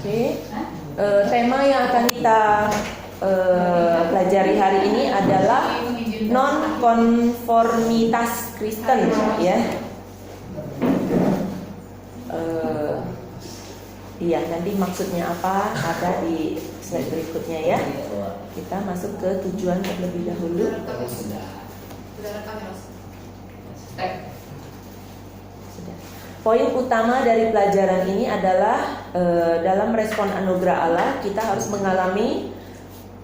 Oke. Tema yang akan kita pelajari hari ini adalah nonkonformitas Kristen, ya. Iya, nanti maksudnya apa ada di slide berikutnya ya. Kita masuk ke tujuan terlebih dahulu. Sudah. Poin utama dari pelajaran ini adalah dalam respon anugerah Allah kita harus mengalami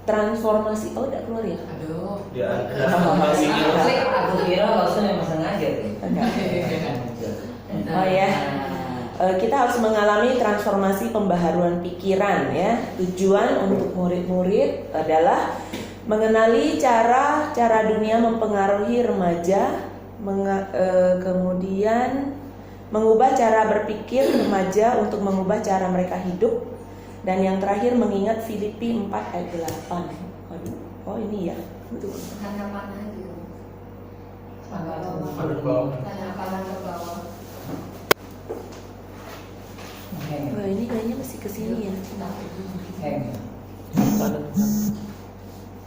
transformasi. Oh, tidak keluar ya? Aduh. Ya, Aku kira maksudnya memang sengaja tuh. Oh ya. Kita harus mengalami transformasi pembaharuan pikiran ya. Tujuan untuk murid-murid adalah mengenali cara dunia mempengaruhi remaja, kemudian mengubah cara berpikir remaja untuk mengubah cara mereka hidup, dan yang terakhir mengingat Filipi 4 ayat 8. Oh ini ya. Tanggapan aja. Ada bawah. Tanggapan ke bawah. Wah, ini kayaknya mesti ke sini ya.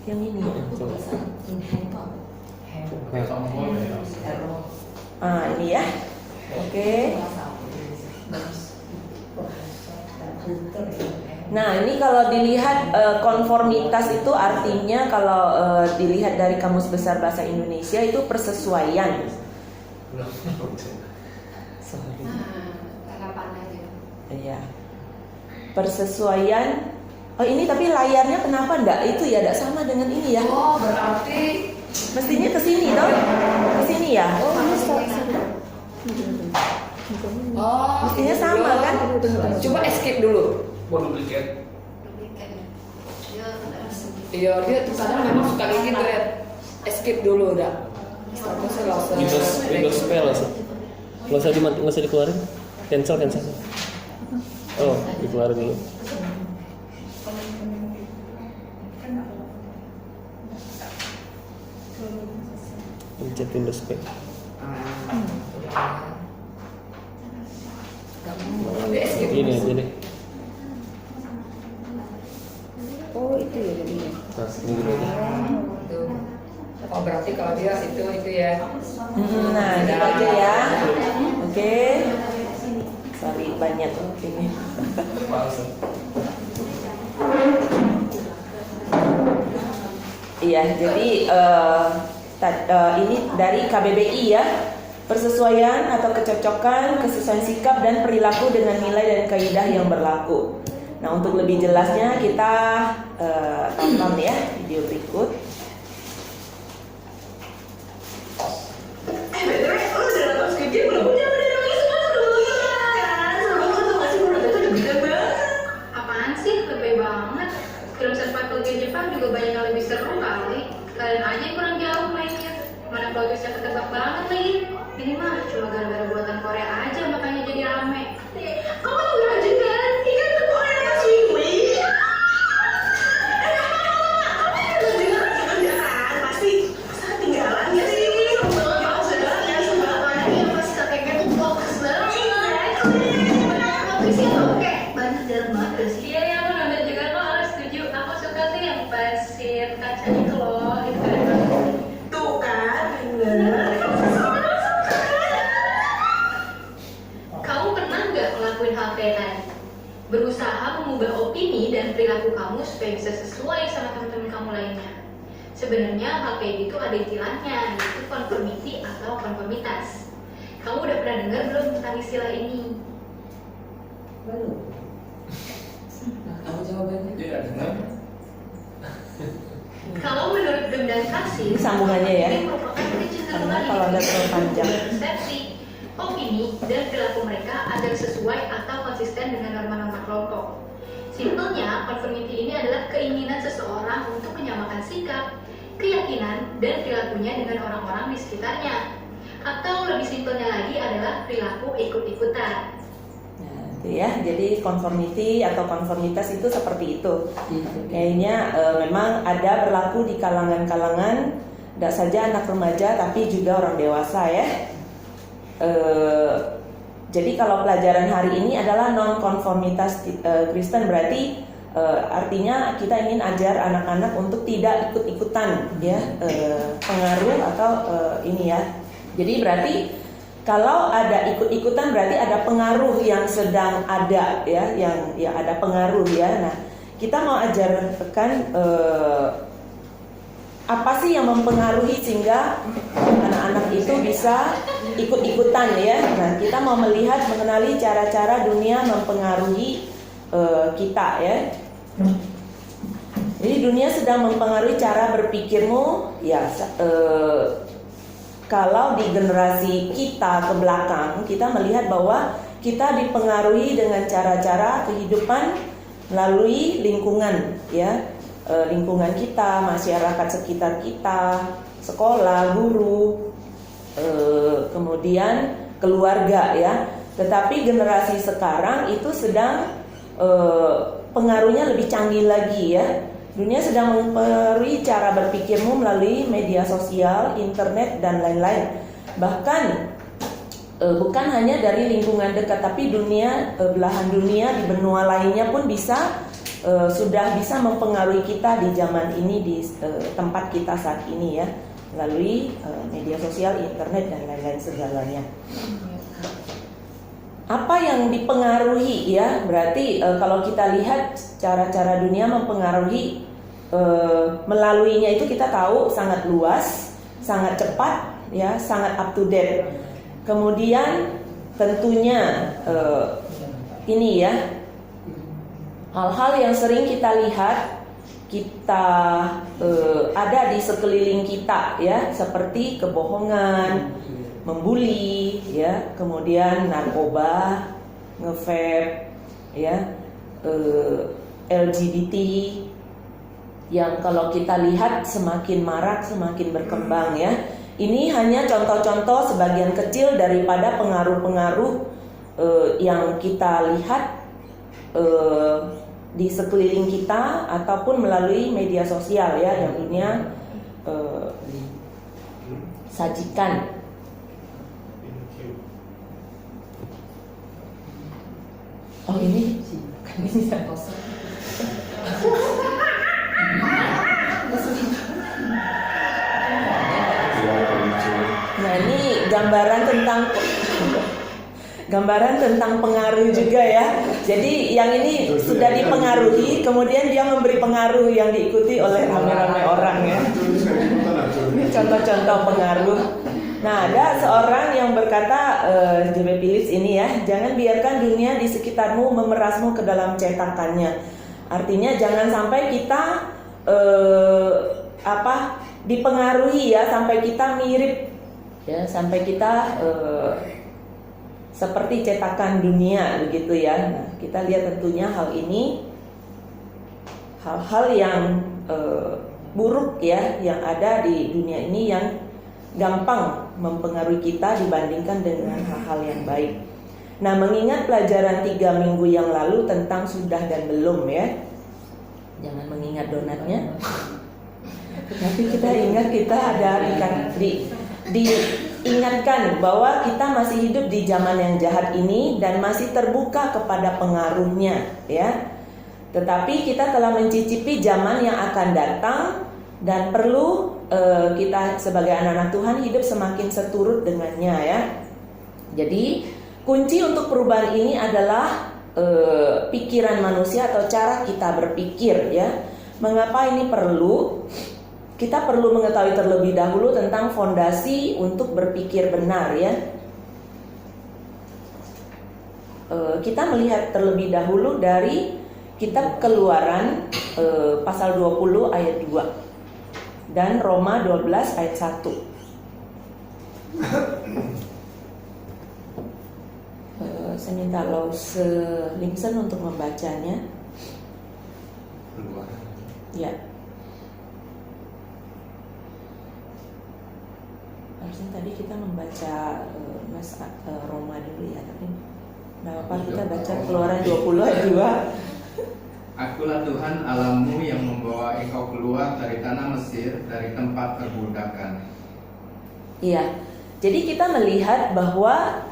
Yang ini ya. Ini ya. Oke. Nah, ini kalau dilihat konformitas itu artinya kalau dilihat dari Kamus Besar Bahasa Indonesia itu persesuaian. Sorry. Tanggapan aja. Iya. Persesuaian. Oh, ini tapi layarnya kenapa enggak itu ya, enggak sama dengan ini ya? Oh, berarti Mestinya ke sini toh? Ke sini ya? Oh, ini oh, mestinya sama kan? Coba escape dulu. Mau duplikat. Iya, dia terkadang memang suka kayak gitu ya. Escape dulu udah. Statusnya langsung. Windows spell langsung. Nggak usah dikeluarin. Cancel. Oh, dikeluarin dulu. Pencet Windows spell. Ini aja deh. Oh, itu ya jadinya. Nah, ini dulu aja. Oh, berarti kalau dia itu ya. Nah, ini aja ya. Oke. Sorry banyak ini. Iya, jadi ini dari KBBI ya. Persesuaian atau kecocokan, kesesuaian sikap dan perilaku dengan nilai dan kaidah yang berlaku. Nah, untuk lebih jelasnya kita tonton ya video berikut. Apaan sih? Lebih banget. Film survival game Jepang juga banyak yang lebih seru kali. Kalian aja yang kurang jauh mainnya. Mana bagusnya ketebak banget lagi. Ini mah cuma gara-gara buatan Korea aja makanya jadi rame. Kamu tuh rajin kan? Ikan tuh Korea masih pasti ketinggalan ya sih. Iya ya, aku nonton juga kok, harus setuju. Aku suka tuh yang pasir kaca itu loh, itu keren banget. Tuh kan, bener. Kamu pernah nggak ngelakuin hal kayak tadi? Berusaha mengubah opini dan perilaku kamu supaya bisa sesuai sama teman-teman kamu lainnya. Sebenarnya hal kayak gitu ada istilahnya, yaitu konformiti atau konformitas. Kamu udah pernah dengar belum tentang istilah ini? Belum. Kamu jawabannya? Iya, dengar. Kalau menurut Dem dan Kasih, Ini sambungannya ya. ini merupakan kecenderungan Karena kalau ada terlalu panjang. persepsi, opini, dan perilaku mereka agar sesuai atau konsisten dengan norma-norma kelompok. Simpelnya, konformiti ini adalah keinginan seseorang untuk menyamakan sikap, keyakinan, dan perilakunya dengan orang-orang di sekitarnya. Atau lebih simpelnya lagi adalah perilaku ikut-ikutan. Nah, itu ya. Jadi conformity atau konformitas itu seperti itu. Kayaknya memang ada berlaku di kalangan-kalangan, tidak saja anak remaja tapi juga orang dewasa ya. Jadi kalau pelajaran hari ini adalah non-konformitas Kristen, berarti artinya kita ingin ajar anak-anak untuk tidak ikut-ikutan ya pengaruh atau ini ya. Jadi berarti kalau ada ikut-ikutan berarti ada pengaruh yang sedang ada ya, yang ada pengaruh ya. Nah, kita mau ajarkan apa sih yang mempengaruhi sehingga anak-anak itu bisa ikut-ikutan ya. Nah, kita mau melihat mengenali cara-cara dunia mempengaruhi kita ya. Jadi dunia sedang mempengaruhi cara berpikirmu ya. Kalau di generasi kita ke belakang, kita melihat bahwa kita dipengaruhi dengan cara-cara kehidupan melalui lingkungan ya. Lingkungan kita, masyarakat sekitar kita, sekolah, guru, kemudian keluarga ya. Tetapi generasi sekarang itu sedang pengaruhnya lebih canggih lagi ya. Dunia sedang mempengaruhi cara berpikirmu melalui media sosial, internet dan lain-lain. Bahkan bukan hanya dari lingkungan dekat, tapi dunia belahan dunia di benua lainnya pun bisa sudah bisa mempengaruhi kita di zaman ini, di tempat kita saat ini ya, melalui media sosial, internet dan lain-lain segalanya. Apa yang dipengaruhi ya? Berarti kalau kita lihat cara-cara dunia mempengaruhi melaluinya itu kita tahu sangat luas, sangat cepat ya, sangat up to date. Kemudian tentunya ini ya, hal-hal yang sering kita lihat, kita ada di sekeliling kita ya, seperti kebohongan, membuli ya, kemudian narkoba, nge-vape ya, LGBT yang kalau kita lihat semakin marak, semakin berkembang ya. Ini hanya contoh-contoh sebagian kecil daripada pengaruh-pengaruh yang kita lihat di sekeliling kita ataupun melalui media sosial ya, yang dunia sajikan. Oh ini nah ini gambaran tentang pengaruh juga ya. Jadi yang ini sudah dipengaruhi, kemudian dia memberi pengaruh yang diikuti oleh ramai-ramai orang ya. Ini contoh-contoh pengaruh. Nah, ada seorang yang berkata, J.B. Phillips ini ya, jangan biarkan dunia di sekitarmu memerasmu ke dalam cetakannya. Artinya jangan sampai kita dipengaruhi ya, sampai kita mirip ya, sampai kita seperti cetakan dunia begitu ya. Nah, kita lihat tentunya hal ini hal-hal yang buruk ya yang ada di dunia ini yang gampang mempengaruhi kita dibandingkan dengan hal-hal yang baik. Nah, mengingat pelajaran 3 minggu yang lalu tentang sudah dan belum ya, jangan mengingat donatnya, tapi kita ingat kita ada diingatkan bahwa kita masih hidup di zaman yang jahat ini dan masih terbuka kepada pengaruhnya ya. Tetapi kita telah mencicipi zaman yang akan datang dan perlu kita sebagai anak-anak Tuhan hidup semakin seturut dengannya ya. Jadi kunci untuk perubahan ini adalah pikiran manusia atau cara kita berpikir ya. Mengapa ini perlu? Kita perlu mengetahui terlebih dahulu tentang fondasi untuk berpikir benar ya. Kita melihat terlebih dahulu dari kitab Keluaran pasal 20 ayat 2 dan Roma 12 ayat 1. Saya minta Lause Limson untuk membacanya. Ya. Harusnya tadi kita membaca Roma dulu ya, tapi nggak apa-apa, kita baca Keluaran 20 ayat 2. Akulah Tuhan Allahmu yang membawa engkau keluar dari tanah Mesir, dari tempat perbudakan. Iya, jadi kita melihat bahwa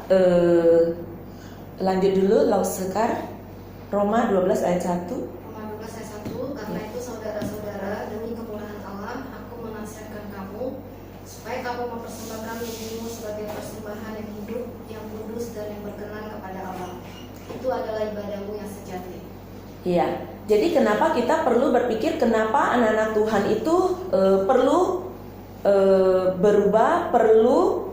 lanjut dulu Lausekar Roma 12 ayat 1. Roma 12 ayat 1, karena itu saudara-saudara, demi kemurahan Allah, aku menasihatkan kamu supaya kamu mempersembahkan tubuhmu sebagai persembahan yang hidup, yang kudus dan yang berkenan kepada Allah. Itu adalah ibadahmu yang sejati. Iya. Jadi kenapa kita perlu berpikir kenapa anak-anak Tuhan itu perlu berubah, perlu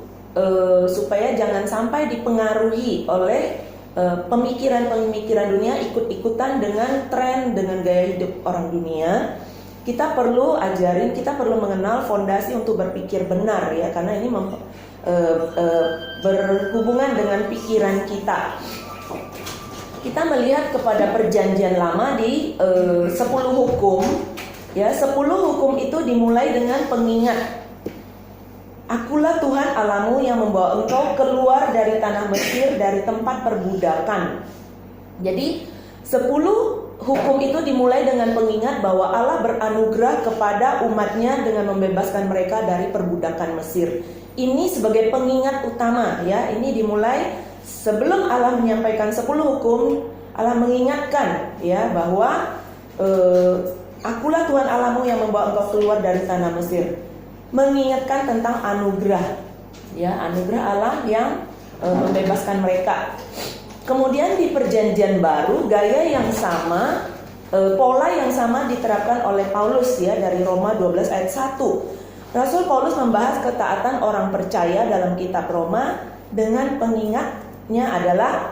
supaya jangan sampai dipengaruhi oleh pemikiran-pemikiran dunia, ikut-ikutan dengan tren, dengan gaya hidup orang dunia. Kita perlu ajarin, kita perlu mengenal fondasi untuk berpikir benar ya, karena ini berhubungan dengan pikiran kita. Kita melihat kepada perjanjian lama di 10 hukum ya, 10 hukum itu dimulai dengan pengingat. Akulah Tuhan Allahmu yang membawa engkau keluar dari tanah Mesir, dari tempat perbudakan. Jadi 10 hukum itu dimulai dengan pengingat bahwa Allah beranugerah kepada umatnya dengan membebaskan mereka dari perbudakan Mesir. Ini sebagai pengingat utama ya. Ini dimulai sebelum Allah menyampaikan 10 hukum, Allah mengingatkan ya bahwa akulah Tuhan Allahmu yang membawa engkau keluar dari tanah Mesir. Mengingatkan tentang anugerah ya, anugerah Allah yang membebaskan mereka. Kemudian di perjanjian baru gaya yang sama, pola yang sama diterapkan oleh Paulus ya, dari Roma 12 ayat 1. Rasul Paulus membahas ketaatan orang percaya dalam kitab Roma dengan pengingatnya adalah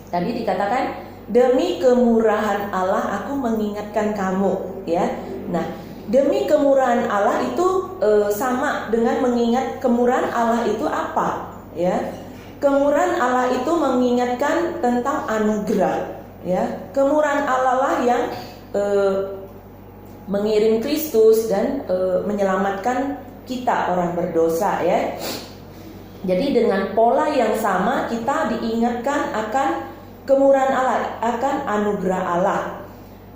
tadi dikatakan demi kemurahan Allah aku mengingatkan kamu ya. Nah, demi kemurahan Allah itu sama dengan mengingat kemurahan Allah itu apa ya. Kemurahan Allah itu mengingatkan tentang anugerah ya. Kemurahan Allah lah yang mengirim Kristus dan menyelamatkan kita orang berdosa ya. Jadi dengan pola yang sama kita diingatkan akan kemurahan Allah, akan anugerah Allah.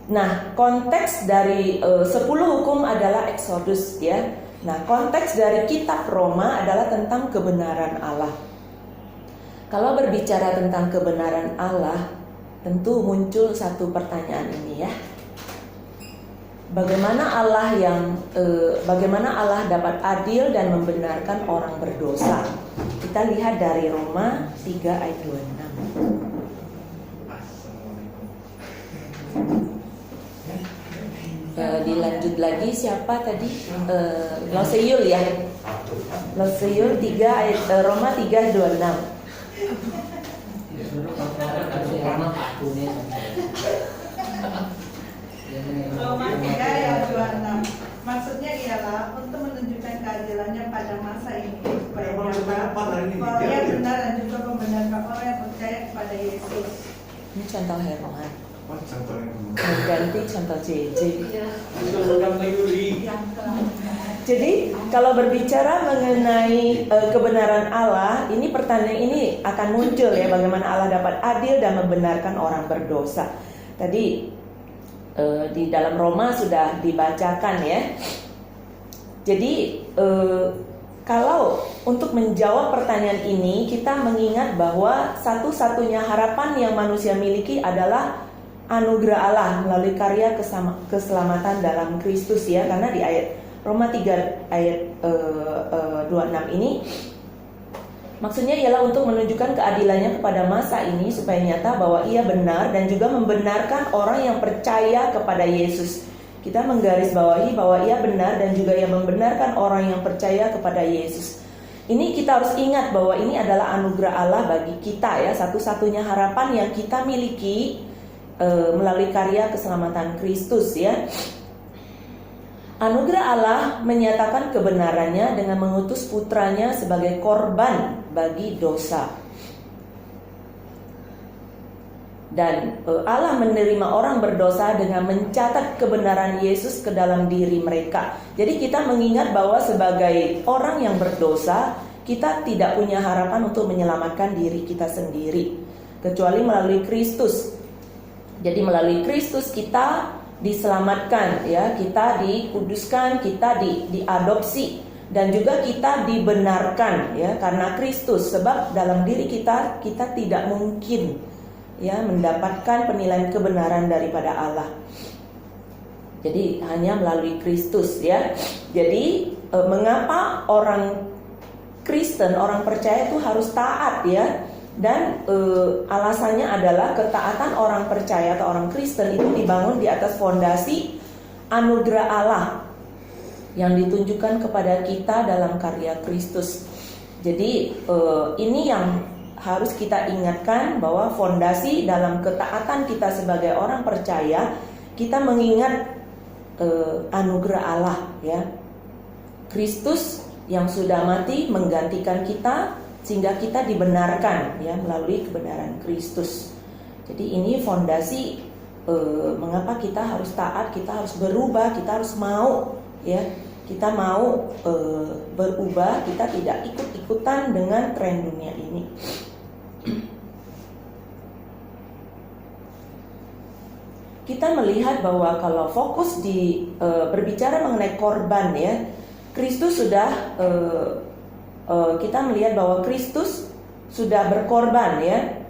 Nah, konteks dari 10 hukum adalah Exodus ya. Nah, konteks dari kitab Roma adalah tentang kebenaran Allah. Kalau berbicara tentang kebenaran Allah, tentu muncul satu pertanyaan ini ya. Bagaimana Allah dapat adil dan membenarkan orang berdosa? Kita lihat dari Roma 3 ayat 26. Dilanjut lagi siapa tadi? Loseyul ya. Loseyul 3 ayat Roma 3:26. Roma 3 ayat 26. Maksudnya ialah untuk menunjukkan keadilannya pada masa ini supaya bahwa ia benar dan juga membenarkan orang yang percaya kepada Yesus. Ini contoh Herman. Ganti contoh JJ. Jadi kalau berbicara mengenai kebenaran Allah, ini pertanyaan ini akan muncul ya, bagaimana Allah dapat adil dan membenarkan orang berdosa. Tadi di dalam Roma sudah dibacakan ya. Jadi kalau untuk menjawab pertanyaan ini, kita mengingat bahwa satu-satunya harapan yang manusia miliki adalah anugerah Allah melalui karya keselamatan dalam Kristus ya. Karena di ayat Roma 3 ayat 26 ini maksudnya ialah untuk menunjukkan keadilannya kepada masa ini supaya nyata bahwa ia benar dan juga membenarkan orang yang percaya kepada Yesus. Kita menggarisbawahi bahwa ia benar dan juga yang membenarkan orang yang percaya kepada Yesus. Ini kita harus ingat bahwa ini adalah anugerah Allah bagi kita ya, satu-satunya harapan yang kita miliki melalui karya keselamatan Kristus ya. Anugerah Allah menyatakan kebenarannya dengan mengutus putranya sebagai korban bagi dosa. Dan Allah menerima orang berdosa dengan mencatat kebenaran Yesus ke dalam diri mereka. Jadi kita mengingat bahwa sebagai orang yang berdosa, kita tidak punya harapan untuk menyelamatkan diri kita sendiri kecuali melalui Kristus. Jadi melalui Kristus kita diselamatkan ya, kita dikuduskan, kita diadopsi dan juga kita dibenarkan ya karena Kristus, sebab dalam diri kita tidak mungkin ya mendapatkan penilaian kebenaran daripada Allah. Jadi hanya melalui Kristus ya. Jadi mengapa orang Kristen, orang percaya itu harus taat ya? Dan alasannya adalah ketaatan orang percaya atau orang Kristen itu dibangun di atas fondasi anugerah Allah yang ditunjukkan kepada kita dalam karya Kristus. Jadi ini yang harus kita ingatkan, bahwa fondasi dalam ketaatan kita sebagai orang percaya, kita mengingat anugerah Allah ya. Kristus yang sudah mati menggantikan kita sehingga kita dibenarkan ya melalui kebenaran Kristus. Jadi ini fondasi mengapa kita harus taat, kita harus berubah, kita harus mau ya. Kita mau berubah, kita tidak ikut-ikutan dengan tren dunia ini. Kita melihat bahwa kalau fokus di berbicara mengenai korban ya, Kristus sudah kita melihat bahwa Kristus sudah berkorban ya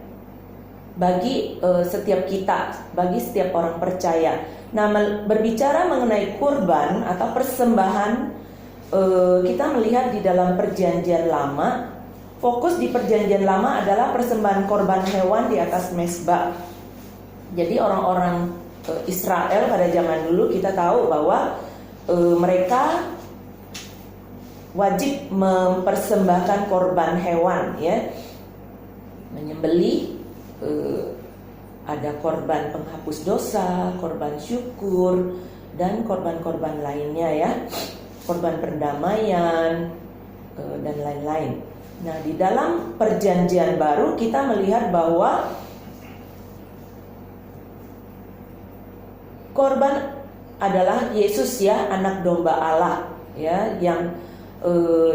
bagi setiap kita, bagi setiap orang percaya. Nah, berbicara mengenai kurban atau persembahan, kita melihat di dalam Perjanjian Lama, fokus di Perjanjian Lama adalah persembahan korban hewan di atas mezbah. Jadi orang-orang Israel pada zaman dulu kita tahu bahwa mereka wajib mempersembahkan korban hewan ya, menyembelih. Ada korban penghapus dosa, korban syukur, dan korban-korban lainnya ya, korban perdamaian dan lain-lain. Nah, di dalam Perjanjian Baru kita melihat bahwa korban adalah Yesus ya, anak domba Allah ya, yang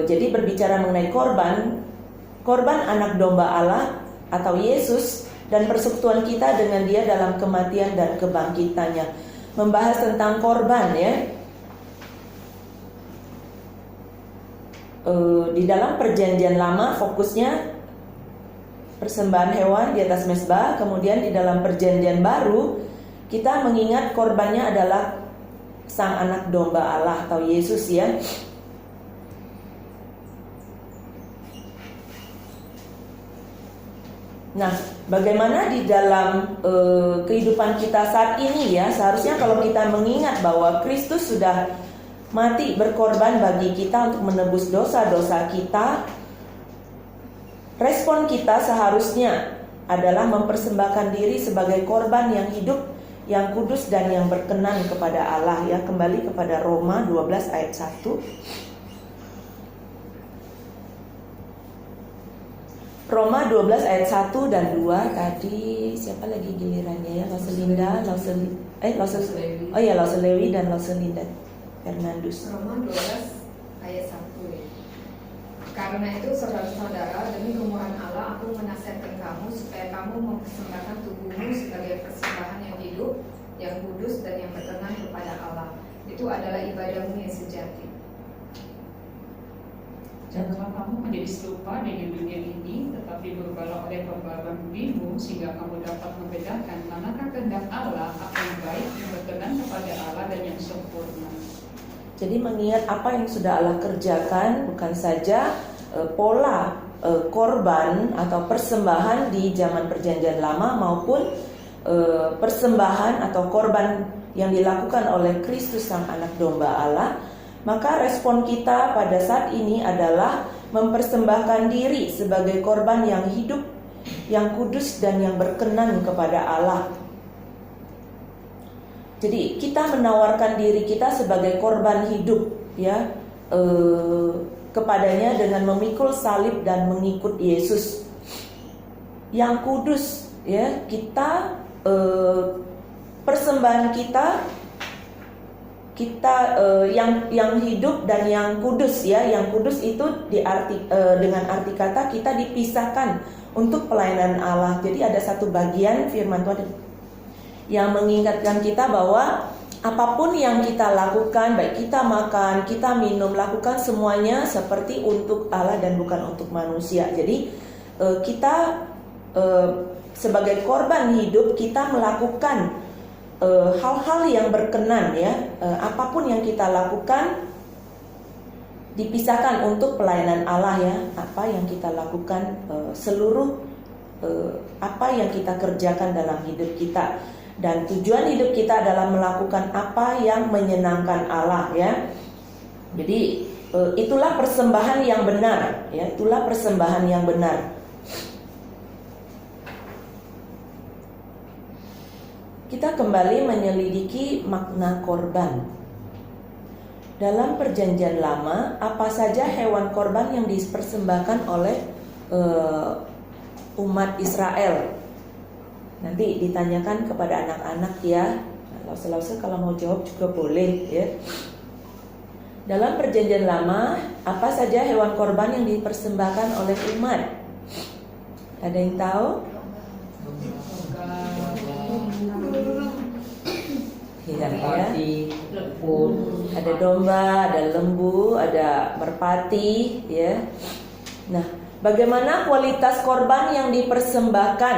jadi berbicara mengenai korban anak domba Allah atau Yesus dan persekutuan kita dengan Dia dalam kematian dan kebangkitannya. Membahas tentang korban ya. Di dalam Perjanjian Lama fokusnya persembahan hewan di atas mezbah. Kemudian di dalam Perjanjian Baru kita mengingat korbannya adalah Sang Anak Domba Allah atau Yesus ya. Nah, bagaimana di dalam kehidupan kita saat ini ya? Seharusnya kalau kita mengingat bahwa Kristus sudah mati berkorban bagi kita untuk menebus dosa-dosa kita, respon kita seharusnya adalah mempersembahkan diri sebagai korban yang hidup, yang kudus dan yang berkenan kepada Allah ya. Kembali kepada Roma 12 ayat 1. Roma 12 ayat 1 dan 2 tadi siapa lagi gilirannya ya? Lauselinda, Lauselewi dan Lauselinda Fernandus. Roma 12 ayat 1 ya. Karena itu saudara-saudara, demi kemurahan Allah aku menasihatkan kamu supaya kamu mempersembahkan tubuhmu sebagai persembahan yang hidup, yang kudus dan yang berkenan kepada Allah. Itu adalah ibadahmu yang sejati. Janganlah kamu menjadi serupa dengan dunia ini, tetapi berubahlah oleh pembaharuan budimu, sehingga kamu dapat membedakan manakah kehendak Allah, apa yang baik, yang berkenan kepada Allah dan yang sempurna. Jadi mengingat apa yang sudah Allah kerjakan, bukan saja pola korban atau persembahan di zaman Perjanjian Lama maupun persembahan atau korban yang dilakukan oleh Kristus Sang Anak Domba Allah. Maka respon kita pada saat ini adalah mempersembahkan diri sebagai korban yang hidup, yang kudus dan yang berkenan kepada Allah. Jadi kita menawarkan diri kita sebagai korban hidup ya kepadanya dengan memikul salib dan mengikut Yesus. Yang kudus ya, kita persembahan kita yang hidup dan yang kudus ya. Yang kudus itu dengan arti kata kita dipisahkan untuk pelayanan Allah. Jadi ada satu bagian firman Tuhan yang mengingatkan kita bahwa apapun yang kita lakukan, baik kita makan, kita minum, lakukan semuanya seperti untuk Allah dan bukan untuk manusia. Jadi kita sebagai korban hidup, kita melakukan hal-hal yang berkenan, ya. Apapun yang kita lakukan dipisahkan untuk pelayanan Allah, ya. Apa yang kita lakukan, seluruh apa yang kita kerjakan dalam hidup kita, dan tujuan hidup kita adalah melakukan apa yang menyenangkan Allah, ya. Jadi itulah persembahan yang benar, ya. Itulah persembahan yang benar. Kita kembali menyelidiki makna korban. Dalam perjanjian lama, apa saja hewan korban yang dipersembahkan oleh umat Israel? Nanti ditanyakan kepada anak-anak, ya. Lause-lause kalau mau jawab juga boleh, ya. Dalam perjanjian lama, apa saja hewan korban yang dipersembahkan oleh umat? Ada yang tahu? Iya, ya. Ada domba, ada lembu, ada merpati, ya. Nah, bagaimana kualitas korban yang dipersembahkan?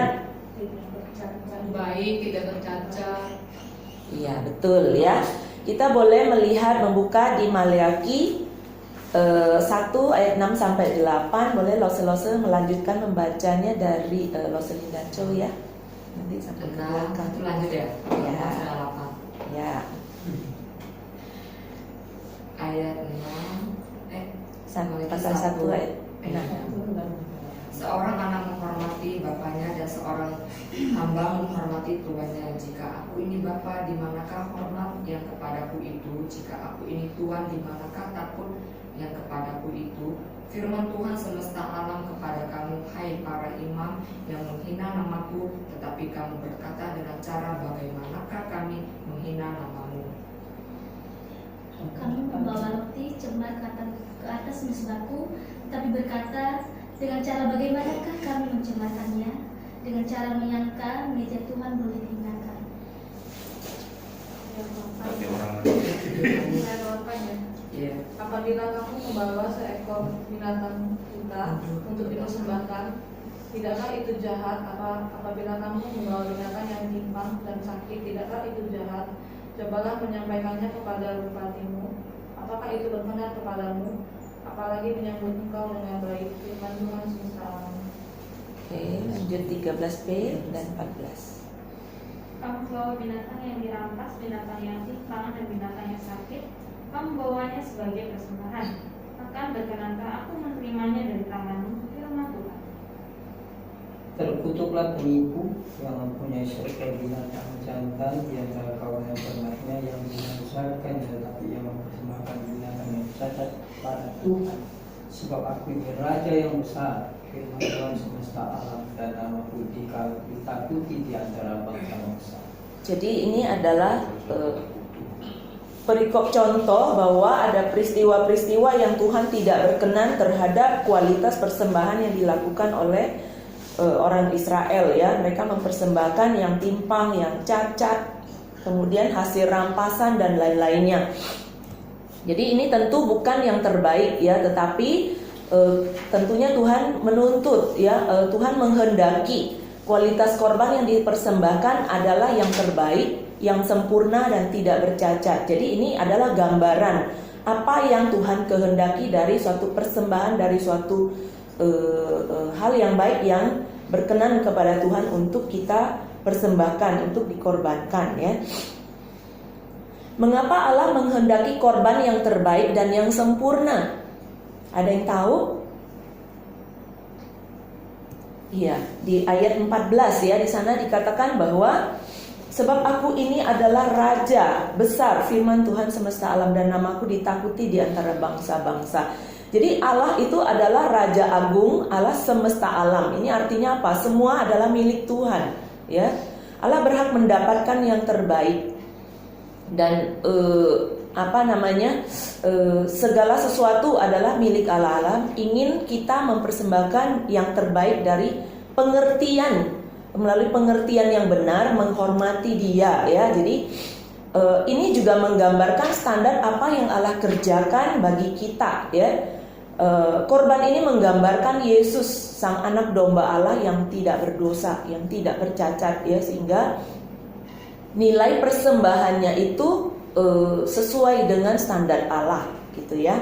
Baik, tidak bercacat. Iya, betul, ya. Kita boleh melihat, membuka di Maleakhi 1 ayat 6 sampai 8. Boleh lose-lose melanjutkan membacanya dari Loselinda Cho, ya. Nanti sampai ke belakang. Lanjut ya. Ya. Ya. Ayat 6 Pasal 1 ayat 6. Seorang anak menghormati bapaknya dan seorang hamba menghormati tuannya. Jika aku ini bapa, di manakah hormat yang kepadaku itu? Jika aku ini tuan, di manakah takut yang kepadaku itu? Firman Tuhan semesta alam kepada kamu, hai para imam yang menghina namaku, tetapi kamu berkata dengan cara bagaimanakah kami menghina namamu? Kamu membawa roti cemar ke atas mezbahku, tapi berkata, dengan cara bagaimanakah kami mencemarkannya? Dengan cara menyangka meja Tuhan boleh dihinakan. Apabila kamu membawa seekor binatang buta untuk dipersembahkan, tidakkah itu jahat? Apabila kamu membawa binatang yang timpang dan sakit, tidakkah itu jahat? Cobalah menyampaikannya kepada bupatimu. Apakah itu berkenan kepadamu? Apalagi menyambut engkau dengan baik, firman Tuhan semesta alam. Oke, lanjut 13b dan 14. Kamu bawa binatang yang dirampas, binatang yang timpang, dan binatang yang sakit. Kamu bawanya sebagai persembahan. Akan berkenankah aku menerimanya dari tanganmu, firman Tuhan? Terkutuklah penipu yang mempunyai seekor binatang jantan di antara kawan ternaknya yang membesarkan, tetapi yang mempersembahkan binatang yang cacat pada Tuhan. Sebab aku ini Raja yang besar, firman Tuhan semesta alam, dan namaku ditakuti di antara bangsa-bangsa. Jadi ini adalah perikop contoh bahwa ada peristiwa-peristiwa yang Tuhan tidak berkenan terhadap kualitas persembahan yang dilakukan oleh orang Israel, ya. Mereka mempersembahkan yang timpang, yang cacat, kemudian hasil rampasan dan lain-lainnya. Jadi ini tentu bukan yang terbaik, ya, tetapi tentunya Tuhan menuntut, ya, Tuhan menghendaki kualitas korban yang dipersembahkan adalah yang terbaik, yang sempurna dan tidak bercacat. Jadi ini adalah gambaran apa yang Tuhan kehendaki dari suatu persembahan, dari suatu hal yang baik yang berkenan kepada Tuhan untuk kita persembahkan, untuk dikorbankan, ya. Mengapa Allah menghendaki korban yang terbaik dan yang sempurna? Ada yang tahu? Iya, di ayat 14, ya, di sana dikatakan bahwa sebab aku ini adalah Raja besar, firman Tuhan semesta alam, dan namaku ditakuti di antara bangsa-bangsa. Jadi Allah itu adalah Raja Agung, Allah semesta alam. Ini artinya apa? Semua adalah milik Tuhan, ya. Allah berhak mendapatkan yang terbaik. Dan segala sesuatu adalah milik Allah. Ingin kita mempersembahkan yang terbaik dari pengertian, melalui pengertian yang benar, menghormati Dia, ya. Jadi ini juga menggambarkan standar apa yang Allah kerjakan bagi kita, ya. Korban ini menggambarkan Yesus, sang anak domba Allah yang tidak berdosa, yang tidak bercacat, ya, sehingga nilai persembahannya itu sesuai dengan standar Allah, gitu ya.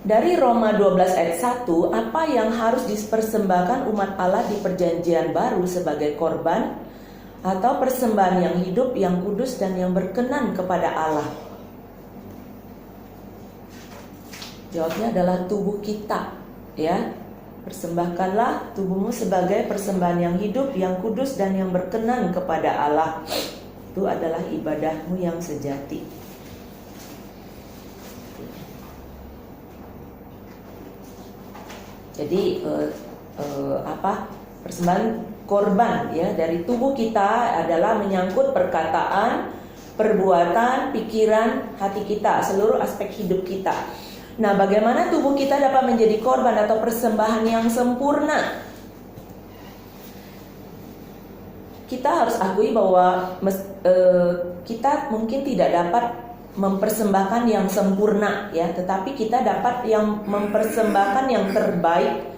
Dari Roma 12 ayat 1, apa yang harus dipersembahkan umat Allah di perjanjian baru sebagai korban atau persembahan yang hidup, yang kudus dan yang berkenan kepada Allah? Jawabnya adalah tubuh kita, ya. Persembahkanlah tubuhmu sebagai persembahan yang hidup, yang kudus dan yang berkenan kepada Allah. Itu adalah ibadahmu yang sejati. Jadi persembahan korban, ya, dari tubuh kita adalah menyangkut perkataan, perbuatan, pikiran, hati kita, seluruh aspek hidup kita. Nah, bagaimana tubuh kita dapat menjadi korban atau persembahan yang sempurna? Kita harus akui bahwa kita mungkin tidak dapat mempersembahkan yang sempurna, ya, tetapi kita dapat yang mempersembahkan yang terbaik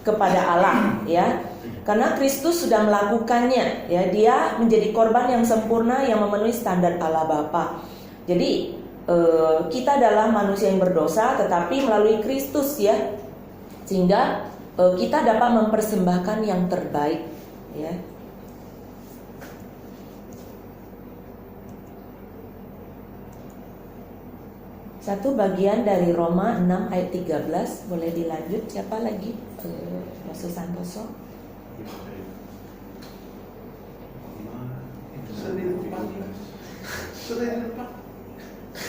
kepada Allah, ya. Karena Kristus sudah melakukannya, ya, dia menjadi korban yang sempurna yang memenuhi standar Allah Bapa. Jadi kita adalah manusia yang berdosa, tetapi melalui Kristus, ya, sehingga kita dapat mempersembahkan yang terbaik, ya. Satu bagian dari Roma 6 ayat 13. Boleh dilanjut, siapa lagi? Pastor Santoso.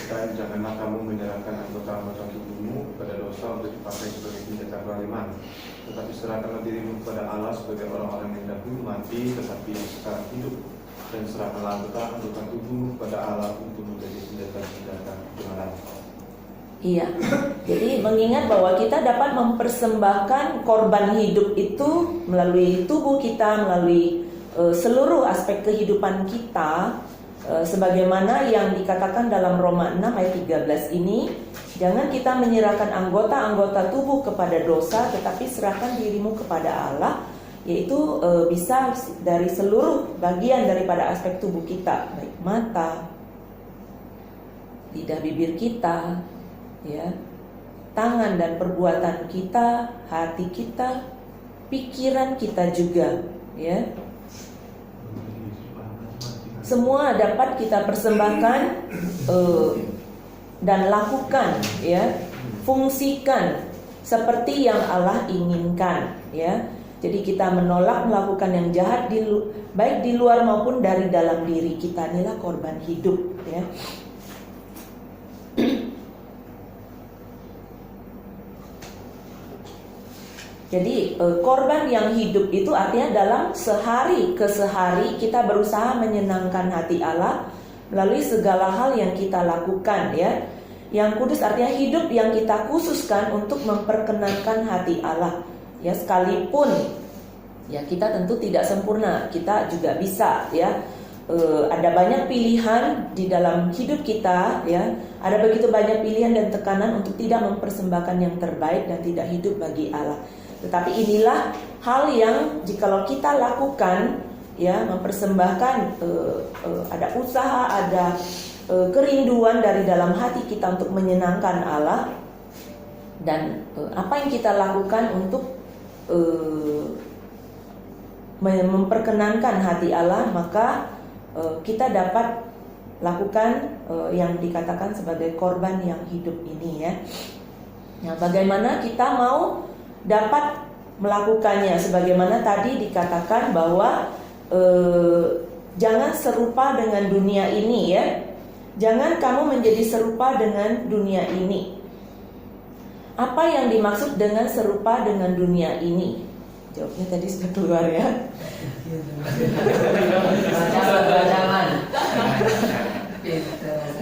Dan janganlah kamu menyerahkan anggota-anggota tubuhmu kepada dosa untuk dipakai sebagai senjata kezaliman, tetapi serahkanlah dirimu kepada Allah sebagai orang-orang yang dahulu mati tetapi yang sekarang hidup, dan serahkanlah anggota tubuhmu kepada Allah untuk menjadi senjata-senjata kebenaran. Iya, jadi mengingat bahwa kita dapat mempersembahkan korban hidup itu melalui tubuh kita, melalui seluruh aspek kehidupan kita, sebagaimana yang dikatakan dalam Roma 6 ayat 13 ini, jangan kita menyerahkan anggota-anggota tubuh kepada dosa, tetapi serahkan dirimu kepada Allah, yaitu bisa dari seluruh bagian daripada aspek tubuh kita, baik mata, lidah, bibir kita, ya, tangan dan perbuatan kita, hati kita, pikiran kita juga, ya. Semua dapat kita persembahkan dan lakukan, ya, fungsikan seperti yang Allah inginkan, ya. Jadi kita menolak melakukan yang jahat baik di luar maupun dari dalam diri kita. Inilah korban hidup, ya. Jadi korban yang hidup itu artinya dalam sehari ke sehari kita berusaha menyenangkan hati Allah melalui segala hal yang kita lakukan, ya. Yang kudus artinya hidup yang kita khususkan untuk memperkenankan hati Allah, ya, sekalipun, ya, kita tentu tidak sempurna, kita juga bisa, ya. Ada banyak pilihan di dalam hidup kita, ya. Ada begitu banyak pilihan dan tekanan untuk tidak mempersembahkan yang terbaik dan tidak hidup bagi Allah. Tetapi inilah hal yang jikalau kita lakukan, ya, mempersembahkan, ada usaha, ada kerinduan dari dalam hati kita untuk menyenangkan Allah, dan apa yang kita lakukan untuk memperkenankan hati Allah, maka kita dapat lakukan yang dikatakan sebagai korban yang hidup ini, ya. Nah, bagaimana kita mau dapat melakukannya? Sebagaimana tadi dikatakan bahwa jangan serupa dengan dunia ini, ya. Jangan kamu menjadi serupa dengan dunia ini. Apa yang dimaksud dengan serupa dengan dunia ini? Jawabnya tadi sudah keluar, ya.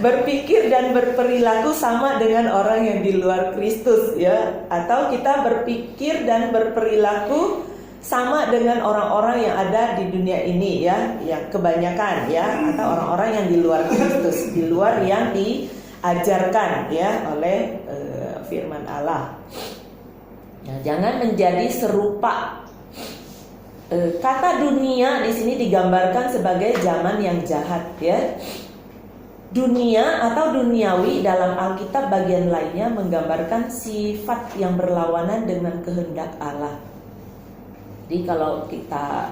Berpikir dan berperilaku sama dengan orang yang di luar Kristus, ya. Atau kita berpikir dan berperilaku sama dengan orang-orang yang ada di dunia ini ya, yang kebanyakan ya, atau orang-orang yang di luar Kristus, di luar yang diajarkan ya oleh firman Allah. Nah, jangan menjadi serupa. Kata dunia di sini digambarkan sebagai zaman yang jahat ya. Dunia atau duniawi dalam Alkitab bagian lainnya menggambarkan sifat yang berlawanan dengan kehendak Allah. Jadi kalau kita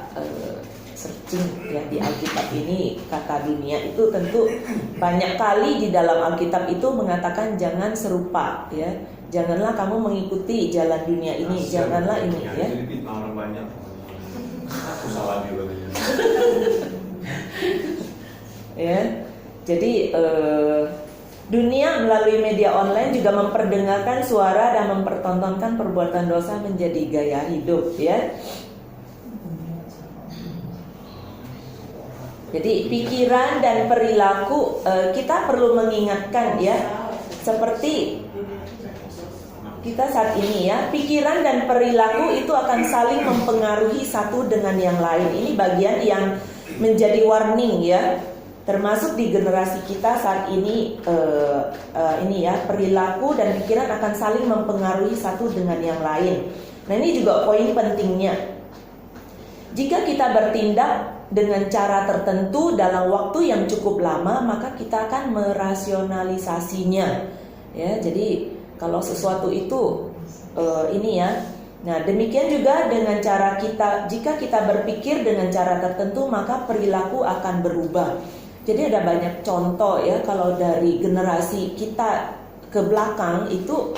searching ya di Alkitab ini, kata dunia itu tentu banyak kali di dalam Alkitab itu mengatakan jangan serupa ya. Janganlah kamu mengikuti jalan dunia ini, janganlah ini ya. Jadi orang banyak. Aku salah juga. Ya. Jadi dunia melalui media online juga memperdengarkan suara dan mempertontonkan perbuatan dosa menjadi gaya hidup ya. Jadi pikiran dan perilaku kita perlu mengingatkan ya, seperti kita saat ini ya, pikiran dan perilaku itu akan saling mempengaruhi satu dengan yang lain. Ini bagian yang menjadi warning ya, termasuk di generasi kita saat ini ya, perilaku dan pikiran akan saling mempengaruhi satu dengan yang lain. Nah ini juga poin pentingnya. Jika kita bertindak dengan cara tertentu dalam waktu yang cukup lama, maka kita akan merasionalisasinya ya. Jadi kalau sesuatu itu ini ya. Nah demikian juga dengan cara kita, jika kita berpikir dengan cara tertentu, maka perilaku akan berubah. Jadi ada banyak contoh ya, kalau dari generasi kita ke belakang itu,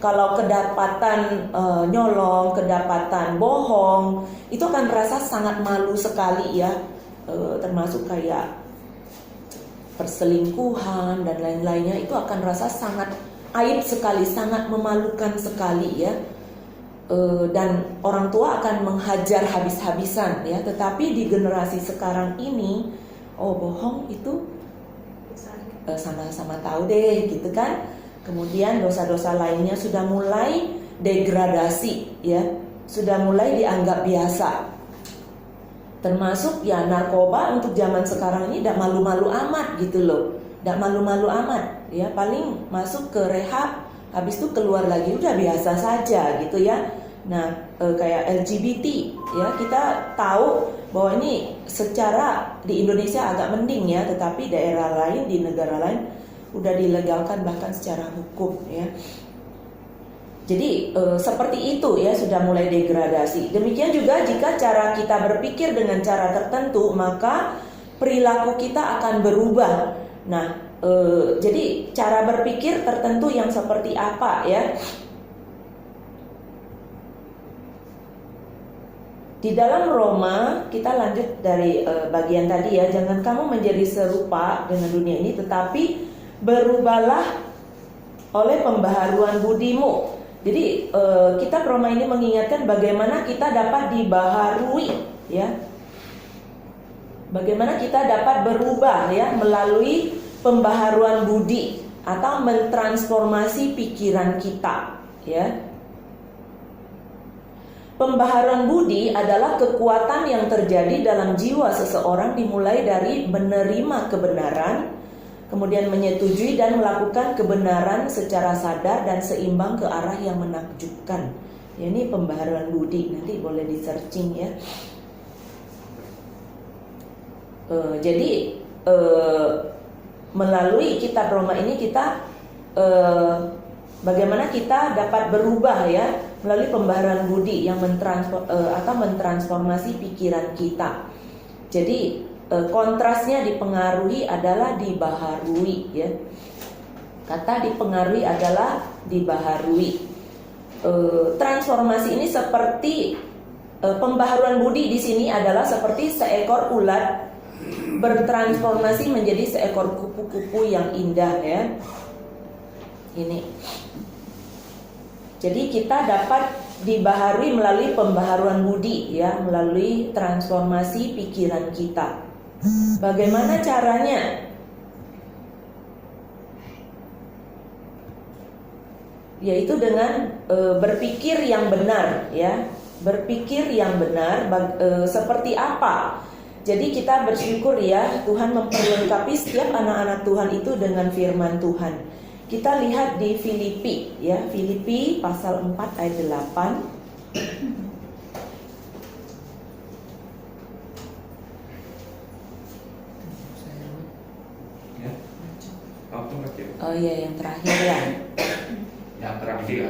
kalau kedapatan nyolong, kedapatan bohong, itu akan merasa sangat malu sekali ya, termasuk kayak perselingkuhan dan lain-lainnya, itu akan merasa sangat aib sekali, sangat memalukan sekali ya. Dan orang tua akan menghajar habis-habisan ya. Tetapi di generasi sekarang ini, oh bohong itu sama-sama tahu deh gitu kan. Kemudian dosa-dosa lainnya sudah mulai degradasi ya, sudah mulai dianggap biasa. Termasuk ya narkoba untuk zaman sekarang ini tidak malu-malu amat gitu loh. Tidak malu-malu amat ya, paling masuk ke rehab, habis itu keluar lagi udah biasa saja gitu ya. Nah kayak LGBT ya, kita tahu bahwa ini secara di Indonesia agak mending ya, tetapi daerah lain, di negara lain udah dilegalkan bahkan secara hukum ya. Jadi seperti itu ya, sudah mulai degradasi. Demikian juga jika cara kita berpikir dengan cara tertentu, maka perilaku kita akan berubah. Nah jadi cara berpikir tertentu yang seperti apa ya? Di dalam Roma, kita lanjut dari bagian tadi ya, jangan kamu menjadi serupa dengan dunia ini, tetapi berubahlah oleh pembaharuan budimu. Jadi kitab Roma ini mengingatkan bagaimana kita dapat dibaharui ya. Bagaimana kita dapat berubah ya melalui pembaharuan budi atau mentransformasi pikiran kita ya. Pembaharuan budi adalah kekuatan yang terjadi dalam jiwa seseorang dimulai dari menerima kebenaran, kemudian menyetujui dan melakukan kebenaran secara sadar dan seimbang ke arah yang menakjubkan. Ya, ini pembaharuan budi, nanti boleh di searching ya. Jadi melalui kitab Roma ini kita bagaimana kita dapat berubah ya melalui pembaharuan budi yang mentransformasi pikiran kita. Jadi kontrasnya dipengaruhi adalah dibaharui ya. Kata dipengaruhi adalah dibaharui. Transformasi ini seperti pembaharuan budi di sini adalah seperti seekor ulat bertransformasi menjadi seekor kupu-kupu yang indah ya. Ini. Jadi kita dapat dibaharui melalui pembaharuan budi ya, melalui transformasi pikiran kita. Bagaimana caranya? Yaitu dengan berpikir yang benar ya. berpikir yang benar seperti apa. Jadi kita bersyukur ya, Tuhan memperlengkapi setiap anak-anak Tuhan itu dengan firman Tuhan. Kita lihat di Filipi ya, Filipi pasal 4 ayat 8. Oh iya, yang terakhir ya. Yang terakhir.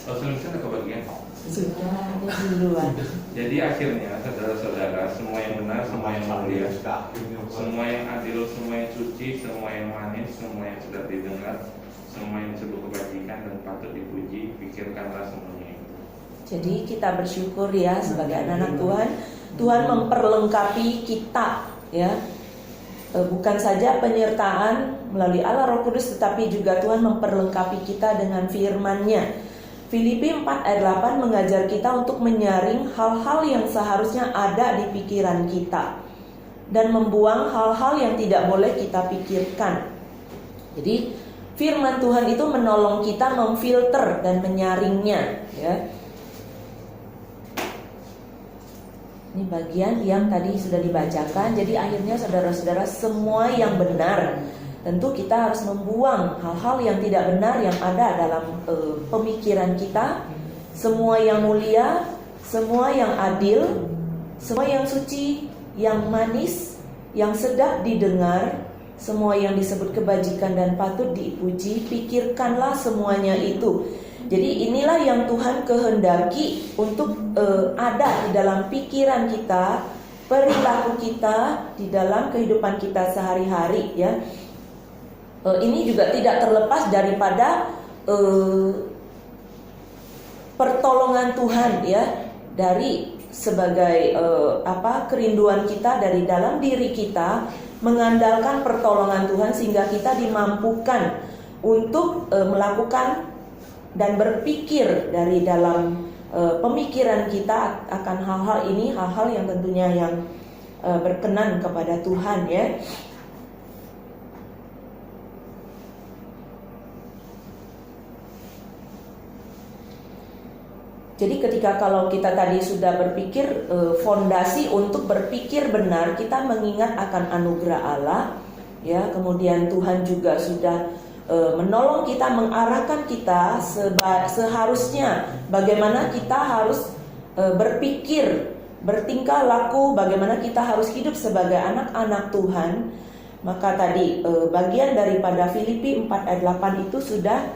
Tulisan ke bagian. Sudah, duluan. Jadi akhirnya saudara-saudara, semua yang benar, semua yang mulia, semua yang adil, semua yang suci, semua yang manis, semua yang sudah didengar, semua yang disebut kebajikan dan patut dipuji, pikirkanlah semuanya itu. Jadi kita bersyukur ya sebagai anak-anak Tuhan, Tuhan memperlengkapi kita ya. Bukan saja penyertaan melalui Allah Roh Kudus, tetapi juga Tuhan memperlengkapi kita dengan firman-Nya. Filipi 4 ayat 8 mengajar kita untuk menyaring hal-hal yang seharusnya ada di pikiran kita dan membuang hal-hal yang tidak boleh kita pikirkan. Jadi firman Tuhan itu menolong kita memfilter dan menyaringnya ya. Ini bagian yang tadi sudah dibacakan. Jadi akhirnya saudara-saudara, semua yang benar, tentu kita harus membuang hal-hal yang tidak benar yang ada dalam pemikiran kita. Semua yang mulia, semua yang adil, semua yang suci, yang manis, yang sedap didengar, semua yang disebut kebajikan dan patut dipuji, pikirkanlah semuanya itu. Jadi inilah yang Tuhan kehendaki untuk ada di dalam pikiran kita, perilaku kita, di dalam kehidupan kita sehari-hari ya. Ini juga tidak terlepas daripada pertolongan Tuhan ya, dari sebagai kerinduan kita dari dalam diri kita, mengandalkan pertolongan Tuhan sehingga kita dimampukan untuk melakukan dan berpikir dari dalam pemikiran kita akan hal-hal ini, hal-hal yang tentunya yang berkenan kepada Tuhan ya. Jadi ketika kalau kita tadi sudah berpikir fondasi untuk berpikir benar, kita mengingat akan anugerah Allah ya, kemudian Tuhan juga sudah menolong kita, mengarahkan kita seharusnya bagaimana kita harus berpikir, bertingkah laku, bagaimana kita harus hidup sebagai anak-anak Tuhan. Maka tadi bagian daripada Filipi 4 ayat 8 itu sudah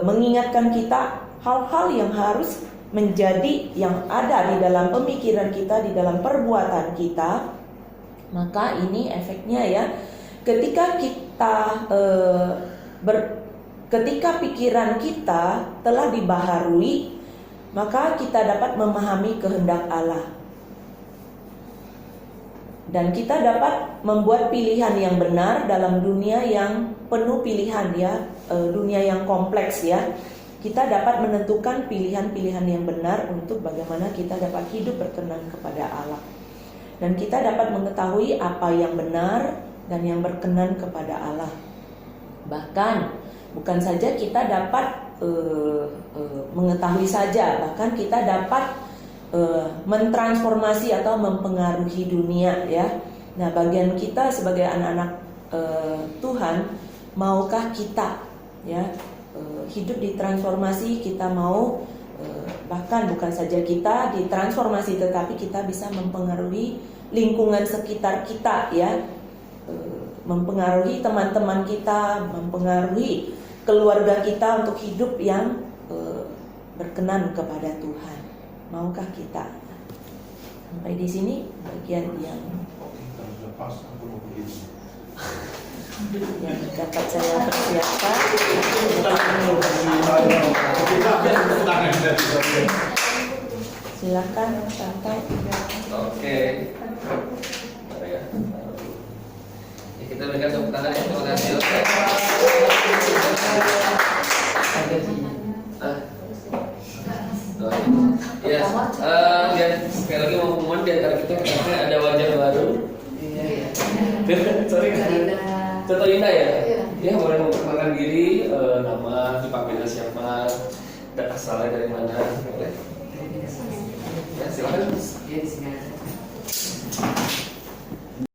mengingatkan kita hal-hal yang harus menjadi yang ada di dalam pemikiran kita, di dalam perbuatan kita. Maka ini efeknya ya, ketika kita ketika pikiran kita telah dibaharui, maka kita dapat memahami kehendak Allah dan kita dapat membuat pilihan yang benar dalam dunia yang penuh pilihan ya, dunia yang kompleks ya. Kita dapat menentukan pilihan-pilihan yang benar untuk bagaimana kita dapat hidup berkenan kepada Allah, dan kita dapat mengetahui apa yang benar dan yang berkenan kepada Allah. Bahkan bukan saja kita dapat mengetahui saja, bahkan kita dapat mentransformasi atau mempengaruhi dunia ya. Nah, bagian kita sebagai anak-anak Tuhan, maukah kita ya hidup ditransformasi? Kita mau bahkan bukan saja kita ditransformasi, tetapi kita bisa mempengaruhi lingkungan sekitar kita ya, mempengaruhi teman-teman kita, mempengaruhi keluarga kita untuk hidup yang berkenan kepada Tuhan. Maukah kita? Sampai di sini bagian yang dapat saya persiapkan. Silakan santai. Oke. Kita berikan tepuk tangan ya, terima kasih. Ya, dan sekali lagi mau pengumuman di antara kita karena ada wajah baru. Sorry, Contoh Linda ya? Dia boleh memperkenalkan diri, nama, dipanggilnya siapa, dan asalnya dari mana, boleh? Ya silakan. Ya di sini aja.